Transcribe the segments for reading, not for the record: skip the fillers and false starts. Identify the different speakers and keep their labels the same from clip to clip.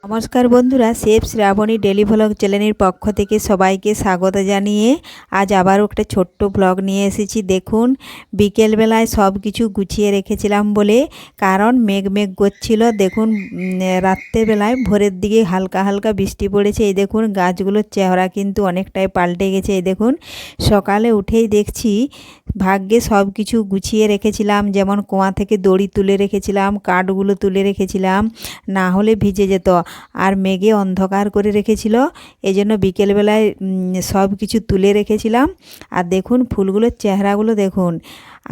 Speaker 1: নমস্কার বন্ধুরা, chef Shrabani daily vlog চ্যানেলের পক্ষ থেকে সবাইকে স্বাগত জানিয়ে আজ আবারও একটা ছোট্ট ভ্লগ নিয়ে এসেছি। দেখুন, বিকেলবেলায় সব কিছু গুছিয়ে রেখেছিলাম বলে, কারণ মেঘ করছিল। দেখুন, রাত্রেবেলায় ভোরের দিকে হালকা হালকা বৃষ্টি পড়েছে। এই দেখুন, গাছগুলোর চেহারা কিন্তু অনেকটাই পাল্টে গেছে। এই দেখুন, সকালে উঠেই দেখছি ভাগ্যে সব কিছু গুছিয়ে রেখেছিলাম, যেমন কুয়া থেকে দড়ি তুলে রেখেছিলাম, কাঠগুলো তুলে রেখেছিলাম, না হলে ভিজে যেত। আর মেঘে অন্ধকার করে রেখেছিল, এজন্য বিকেলবেলায় সব কিছু তুলে রেখেছিলাম। আর দেখুন ফুলগুলোর চেহারাগুলো দেখুন।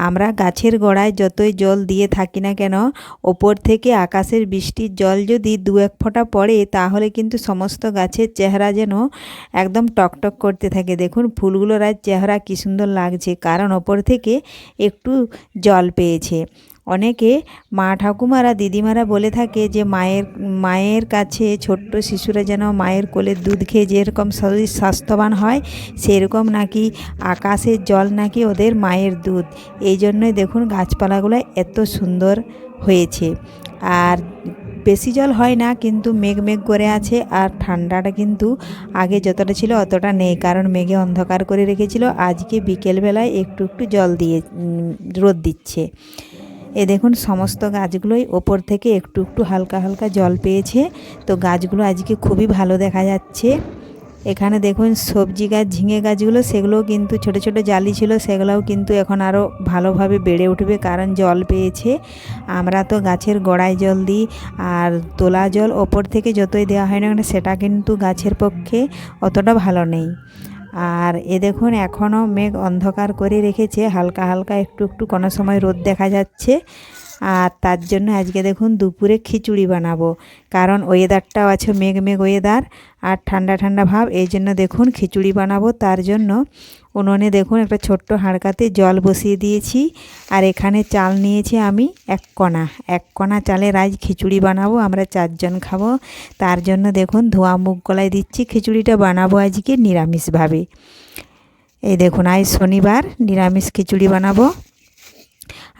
Speaker 1: আমরা গাছের গোড়ায় যতই জল দিয়ে থাকি না কেন, ওপর থেকে আকাশের বৃষ্টির জল যদি দু এক ফোঁটা পড়ে, তাহলে কিন্তু সমস্ত গাছের চেহারা যেন একদম টকটক করতে থাকে। দেখুন ফুলগুলোর আজ চেহারা কী সুন্দর লাগছে, কারণ ওপর থেকে একটু জল পেয়েছে। অনেকে মা ঠাকুমারা দিদিমারা বলে থাকে যে মায়ের কাছে ছোট্ট শিশুরা যেন মায়ের কোলের দুধ খেয়ে যেরকম শরীর স্বাস্থ্যবান হয়, সেরকম নাকি আকাশের জল নাকি ওদের মায়ের দুধ। এই জন্যই দেখুন গাছপালাগুলো এত সুন্দর হয়েছে। আর বেশি জল হয় না, কিন্তু মেঘ করে আছে। আর ঠান্ডাটা কিন্তু আগে যতটা ছিল অতটা নেই, কারণ মেঘে অন্ধকার করে রেখেছিল। আজকে বিকেলবেলায় একটু একটু জল দিয়ে রোদ দিচ্ছে। এ দেখুন সমস্ত গাছগুলোই ওপর থেকে একটু একটু হালকা হালকা জল পেয়েছে, তো গাছগুলো আজকে খুবই ভালো দেখা যাচ্ছে। এখানে দেখুন সবজি গাছ, ঝিঙে গাছগুলো, সেগুলোও কিন্তু ছোট ছোট জালি ছিল, সেগুলোও কিন্তু এখন আরও ভালোভাবে বেড়ে উঠবে, কারণ জল পেয়েছে। আমরা তো গাছের গোড়ায় জল দিই, আর তোলা জল ওপর থেকে যতই দেওয়া হয় না কেন, সেটা কিন্তু গাছের পক্ষে অতটা ভালো নেই। আর এ দেখুন এখনও মেঘ অন্ধকার করে রেখেছে, হালকা হালকা একটু একটু কোনো সময় রোদ দেখা যাচ্ছে। আর তার জন্য আজকে দেখুন দুপুরে খিচুড়ি বানাবো, কারণ ওয়েদারটাও আছে মেঘ ওয়েদার আর ঠান্ডা ঠান্ডা ভাব। এই জন্য দেখুন খিচুড়ি বানাবো। তার জন্য উনুনে দেখুন একটা ছোট্ট হাঁড়কাতে জল বসিয়ে দিয়েছি, আর এখানে চাল নিয়েছি আমি এক কণা চালের আজ খিচুড়ি বানাবো, আমরা 4 জন খাবো। তার জন্য দেখুন ধোয়া মুগ কলাই দিচ্ছি। খিচুড়িটা বানাবো আজকে নিরামিষভাবে। এই দেখুন আজ শনিবার, নিরামিষ খিচুড়ি বানাবো।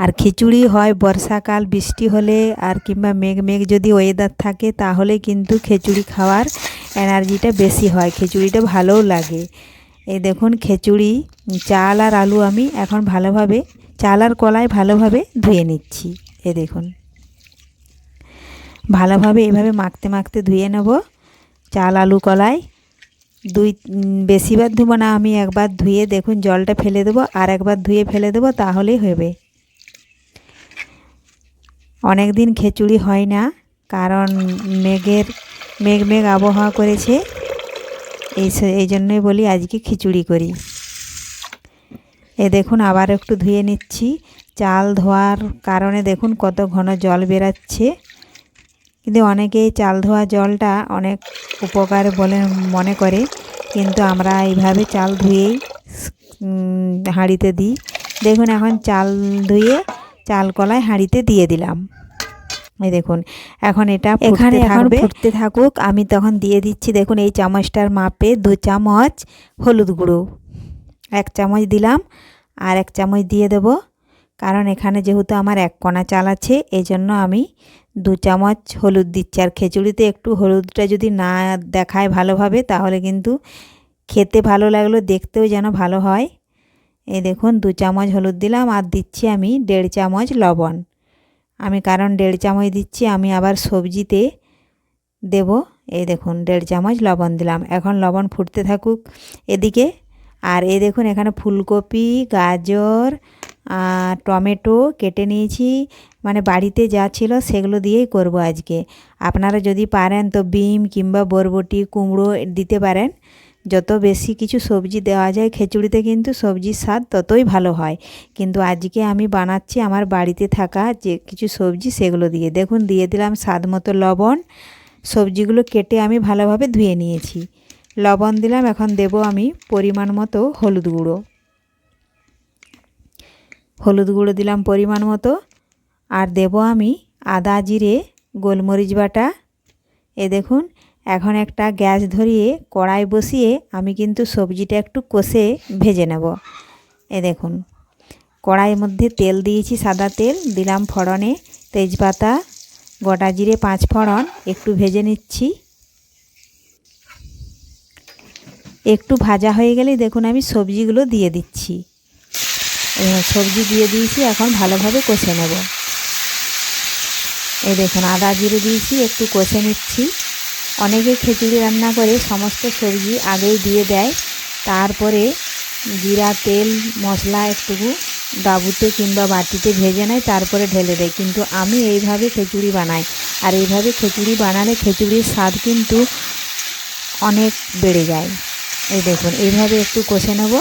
Speaker 1: আর খিচুড়ি হয় বর্ষাকাল বৃষ্টি হলে, আর কিংবা মেঘ যদি ওয়েদার থাকে, তাহলে কিন্তু খিচুড়ি খাওয়ার এনার্জিটা বেশি হয়, খিচুড়িটা ভালোও লাগে। এই দেখুন খিচুড়ি, চাল আর আলু আমি এখন ভালোভাবে, চাল আর কলাই ভালোভাবে ধুয়ে নিচ্ছি। এই দেখুন ভালোভাবে এভাবে মাখতে মাখতে ধুয়ে নেব চাল আলু কলাই। বেশিবার ধুবো না, আমি একবার ধুয়ে দেখুন জলটা ফেলে দেবো, আর একবার ধুয়ে ফেলে দেবো, তাহলেই হবে। অনেক দিন খিচুড়ি হয় না, কারণ মেঘ আবহাওয়া করেছে, এই জন্যই বলি আজকে খিচুড়ি করি। এ দেখুন আবার একটু ধুয়ে নিচ্ছি। চাল ধোয়ার কারণে দেখুন কত ঘন জল বেরাচ্ছে, কিন্তু অনেকেই চাল ধোয়া জলটা অনেক উপকার বলে মনে করে, কিন্তু আমরা এইভাবে চাল ধুয়েই হাঁড়িতে দিই। দেখুন এখন চাল ধুয়ে চাল কলাই হাঁড়িতে দিয়ে দিলাম। এই দেখুন এখন এটা ফুটতে থাকুক, আমি তখন দিয়ে দিচ্ছি। দেখুন এই চামচটার মাপে 2 চামচ হলুদ গুঁড়ো, 1 চামচ দিলাম, আর 1 চামচ দিয়ে দেব, কারণ এখানে যেহেতু আমার 1 কণা চাল আছে, এই জন্য আমি 2 চামচ হলুদ দিচ্ছি। আর খিচুড়িতে একটু হলুদটা যদি না দেখায় ভালোভাবে, তাহলে কিন্তু খেতে ভালো লাগলো, দেখতেও যেন ভালো হয়। এই দেখুন 2 চামচ হলুদ দিলাম, আর দিচ্ছি আমি 1.5 চামচ লবণ। আমি কারণ 1.5 চামচ দিচ্ছি, আমি আবার সবজিতে দেব। এই দেখুন 1.5 চামচ লবণ দিলাম। এখন লবণ ফুটতে থাকুক এদিকে। আর এই দেখুন এখানে ফুলকপি, গাজর, টমেটো কেটে নিয়েছি, মানে বাড়িতে যা ছিল সেগুলো দিয়েই করব আজকে। আপনারা যদি পারেন তো বিম কিংবা বরবটি, কুমড়ো দিতে পারেন। যত বেশি কিছু সবজি দেওয়া যায় খিচুড়িতে, কিন্তু সবজির স্বাদ ততই ভালো হয়। কিন্তু আজকে আমি বানাচ্ছি আমার বাড়িতে থাকা যে কিছু সবজি, সেগুলো দিয়ে। দেখুন দিয়ে দিলাম স্বাদ মতো লবণ। সবজিগুলো কেটে আমি ভালোভাবে ধুয়ে নিয়েছি, লবণ দিলাম। এখন দেব আমি পরিমাণ মতো হলুদ গুঁড়ো দিলাম পরিমাণ মতো। আর দেব আমি আদা জিরে গোলমরিচ বাটা। এ দেখুন এখন একটা গ্যাস ধরিয়ে কড়াই বসিয়ে আমি কিন্তু সবজিটা একটু কষে ভেজে নেব। এ দেখুন কড়াইয়ের মধ্যে তেল দিয়েছি, সাদা তেল দিলাম, ফোড়নে তেজপাতা, গোটা জিরে 5 ফোড়ন একটু ভেজে নিচ্ছি। একটু ভাজা হয়ে গেলে দেখুন আমি সবজিগুলো দিয়ে দিচ্ছি। সবজি দিয়ে দিয়েছি, এখন ভালোভাবে কষে নেব। এই দেখুন আদা জিরে দিয়েছি, একটু কষে নিচ্ছি। অনেকে খিচুড়ি রান্না করে সমস্ত সবজি আগেই দিয়ে দেয়, তারপরে জিরা তেল মশলা একটুকু ডাবুতে কিংবা বাটিতে ভেজে নেয়, তারপরে ঢেলে দেয়। কিন্তু আমি এইভাবে খিচুড়ি বানাই, আর এইভাবে খিচুড়ি বানালে খিচুড়ির স্বাদ কিন্তু অনেক বেড়ে যায়। এই দেখুন এইভাবে একটু কষে নেব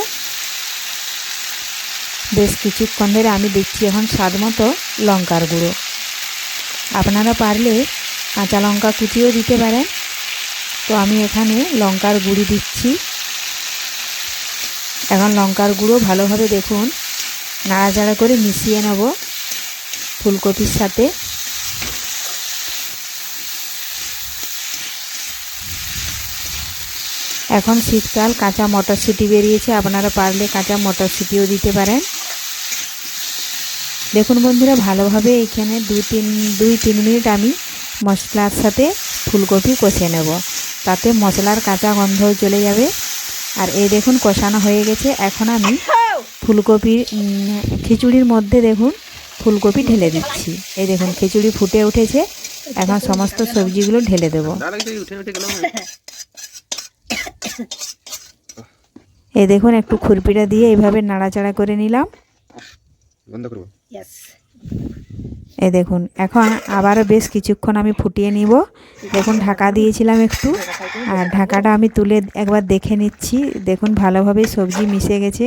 Speaker 1: বেশ কিছুক্ষণ ধরে। আমি দিচ্ছি এখন স্বাদ মতো লঙ্কার গুঁড়ো। আপনারা পারলে কাঁচা লঙ্কা কুচিও দিতে পারেন, তো আমি এখানে লঙ্কার গুঁড়ি দিচ্ছি। এখন লঙ্কার গুঁড়ো ভালোভাবে দেখুন নাড়াচাড়া করে মিশিয়ে নেব ফুলকপির সাথে। এখন শীতকাল, কাঁচা মটরশুঁটি বেরিয়েছে, আপনারা পারলে কাঁচা মটরশুঁটিও দিতে পারেন। দেখুন বন্ধুরা ভালোভাবে এখানে 2-3 মিনিট আমি মশলার সাথে ফুলকপি কষে নেব, তাতে মশলার কাঁচা গন্ধও চলে যাবে। আর এই দেখুন কষানো হয়ে গেছে। এখন আমি ফুলকপির খিচুড়ির মধ্যে দেখুন ফুলকপি ঢেলে দিচ্ছি। এই দেখুন খিচুড়ি ফুটে উঠেছে, এখন সমস্ত সবজিগুলো ঢেলে দেব। এই দেখুন একটু খুরপিটা দিয়ে এইভাবে নাড়াচাড়া করে নিলাম। এই দেখুন এখন আবারও বেশ কিছুক্ষণ আমি ফুটিয়ে নিব। দেখুন ঢাকা দিয়েছিলাম একটু, আর ঢাকাটা আমি তুলে একবার দেখে নিচ্ছি। দেখুন ভালোভাবে সবজি মিশে গেছে,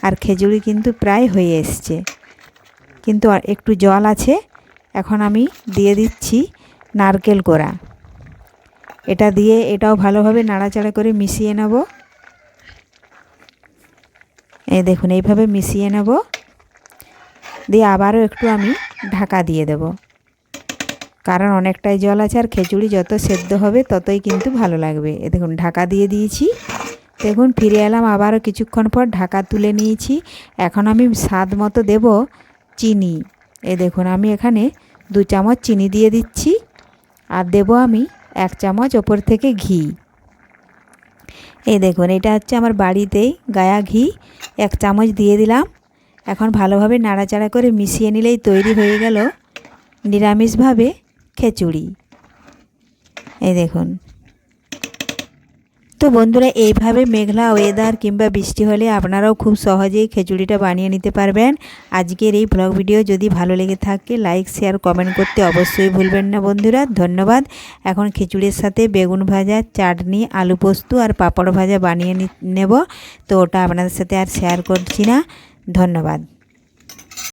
Speaker 1: আর খিচুড়ি কিন্তু প্রায় হয়ে এসছে, কিন্তু একটু জল আছে। এখন আমি দিয়ে দিচ্ছি নারকেল কোড়া। এটা দিয়ে এটাও ভালোভাবে নাড়াচাড়া করে মিশিয়ে নেব। এই দেখুন এইভাবে মিশিয়ে নেব, দিয়ে আবারও একটু আমি ঢাকা দিয়ে দেব, কারণ অনেকটাই জল আছে, আর খিচুড়ি যত সেদ্ধ হবে ততই কিন্তু ভালো লাগবে। এ দেখুন ঢাকা দিয়ে দিয়েছি। দেখুন ফিরে এলাম আবারও কিছুক্ষণ পর, ঢাকা তুলে নিয়েছি। এখন আমি স্বাদ মতো দেব চিনি। এই দেখুন আমি এখানে 2 চামচ চিনি দিয়ে দিচ্ছি, আর দেব আমি 1 চামচ ওপর থেকে ঘি। এই দেখুন এটা হচ্ছে আমার বাড়িতেই গায়া ঘি, 1 চামচ দিয়ে দিলাম। এখন ভালোভাবে নাড়াচাড়া করে মিশিয়ে নিলেই তৈরি হয়ে গেল নিরামিষভাবে খিচুড়ি। এই দেখুন। তো বন্ধুরা এইভাবে মেঘলা ওয়েদার কিংবা বৃষ্টি হলে আপনারাও খুব সহজেই খিচুড়িটা বানিয়ে নিতে পারবেন। আজকের এই ব্লগ ভিডিও যদি ভালো লেগে থাকে লাইক শেয়ার কমেন্ট করতে অবশ্যই ভুলবেন না বন্ধুরা। ধন্যবাদ। এখন খিচুড়ির সাথে বেগুন ভাজা, চাটনি, আলু পোস্ত আর পাঁপড় ভাজা বানিয়ে নেব, তো ওটা আপনাদের সাথে আর শেয়ার করছি না। ধন্যবাদ।